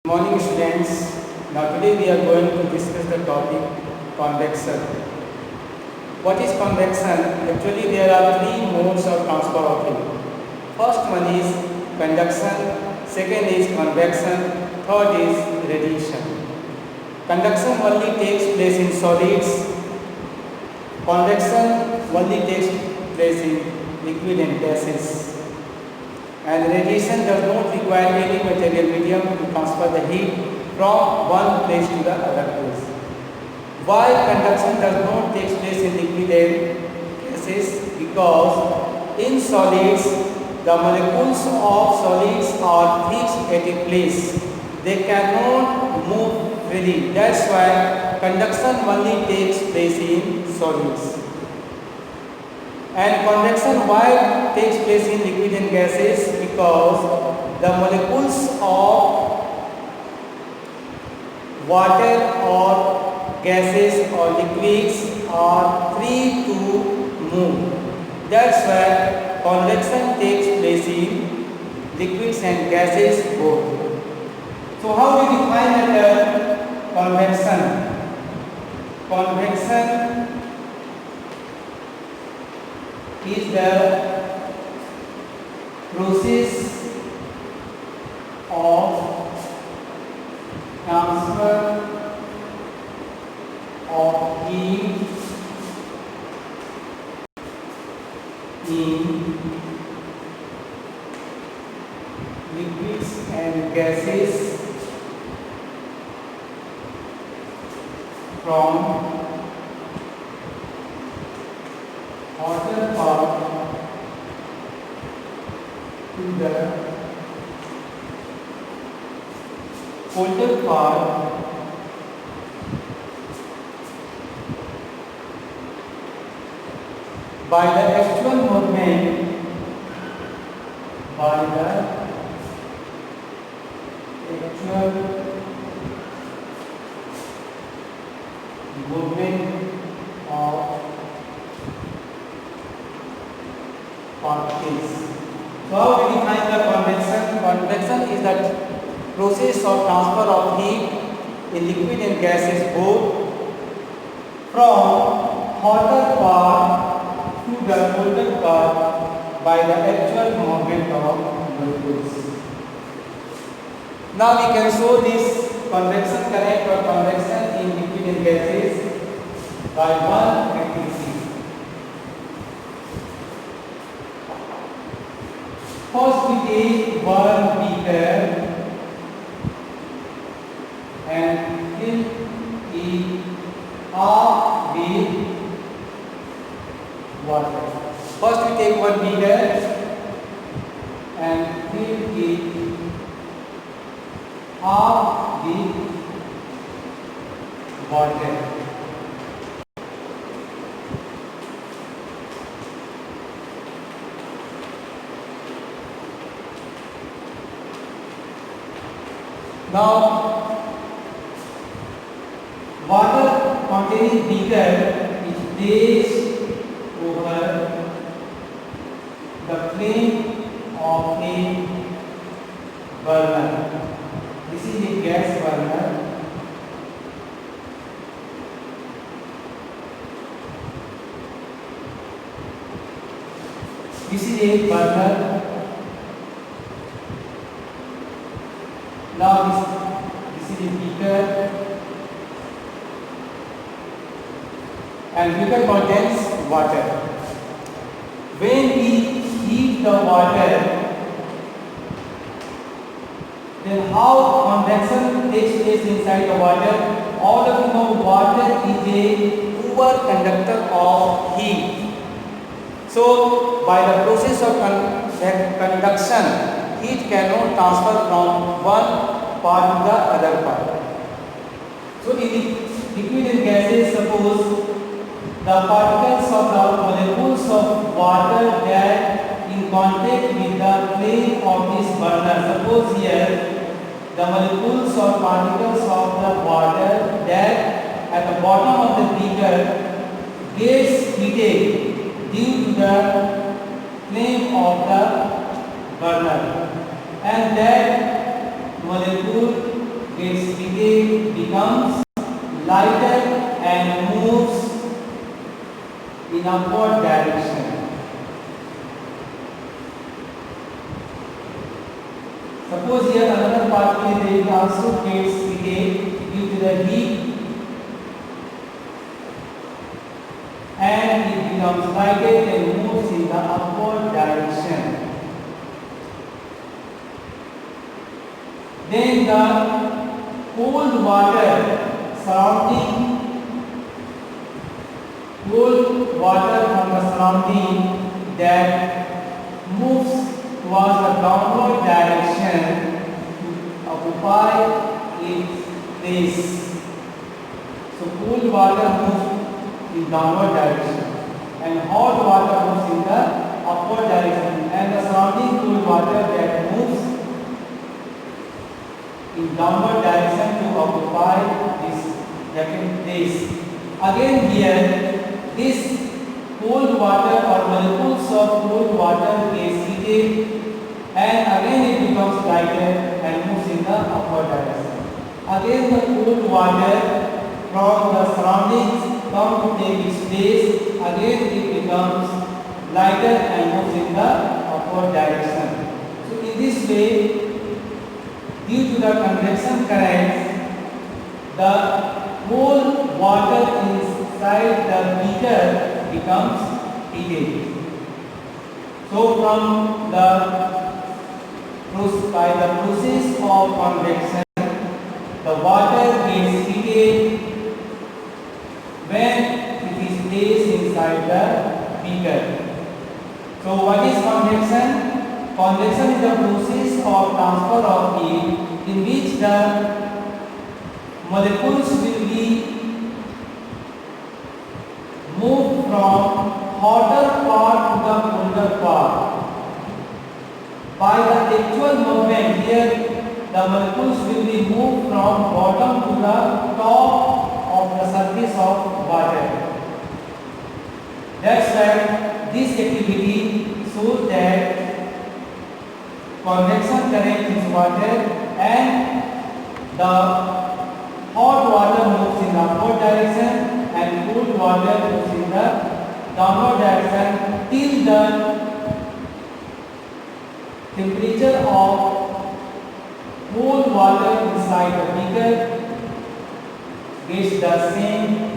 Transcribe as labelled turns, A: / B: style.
A: Morning students. Now today we are going to discuss the topic convection. What is convection? Actually there are three modes of transfer of heat. First one is conduction, second is convection, third is radiation. Conduction only takes place in solids. Convection only takes place in liquid and gases. And radiation does not require any material medium to transfer the heat from one place to the other place. Why conduction does not take place in liquid and gases? Because in solids, the molecules of solids are fixed at a place. They cannot move freely. That's why conduction only takes place in solids. And convection why takes place in liquid and gases? Because the molecules of water or gases or liquids are free to move. That's why convection takes place in liquids and gases both. So how do we define the term convection? Convection is the process of transfer of heat in liquids and gases from hotter part to the colder part by the actual movement of particles. So how we define the convection? Convection is the process of transfer of heat in liquid and gases both from hotter part to the colder part by the actual movement of molecules. Now we can show this convection current or convection in liquid and gases by one activity. First we take one beaker and fill it up with water. First we take one beaker and fill it up with water. Now, water containing beaker is placed over the flame of a burner. This is a gas burner. This is a burner. Now this is a beaker, and beaker contains water. When we heat the water, then how convection takes place inside the water? All of you know water is a poor conductor of heat. So by the process of conduction, heat cannot transfer from one part to the other part. So in liquid and gases, suppose the particles of the molecules of water that in contact with the flame of this burner. Suppose here the molecules or particles of the water that at the bottom of the beaker gets heated due to the flame of the burner, and that molecule gets decayed, becomes lighter and moves in upward direction. Suppose here another particle they also gets decayed due to the heat and it becomes lighter and moves in the upward direction. Then the cold water surrounding cold water from the surrounding that moves towards the downward direction to occupy its place. So cool water moves in downward direction and hot water moves in the upward direction, and the surrounding cool water that moves in downward direction to occupy this vacant place. Again here, this cold water or molecules of cold water is heated and again it becomes lighter and moves in the upward direction. Again the cold water from the surroundings come to take its place. Again it becomes lighter and moves in the upward direction. So in this way, due to the convection currents, the cold water inside the beaker becomes heated. So from by the process of convection, the water gets heated when it is placed inside the beaker. So what is convection? Convection is the process of transfer of heat in which the molecules will be moved from hotter part to the colder part. By the actual movement here, the molecules will be moved from bottom to the top of the surface of water. That's why this activity shows that convection current is water and the hot water moves in the upward direction and cool water moves in the downward direction till the temperature of cold water inside the beaker gets the same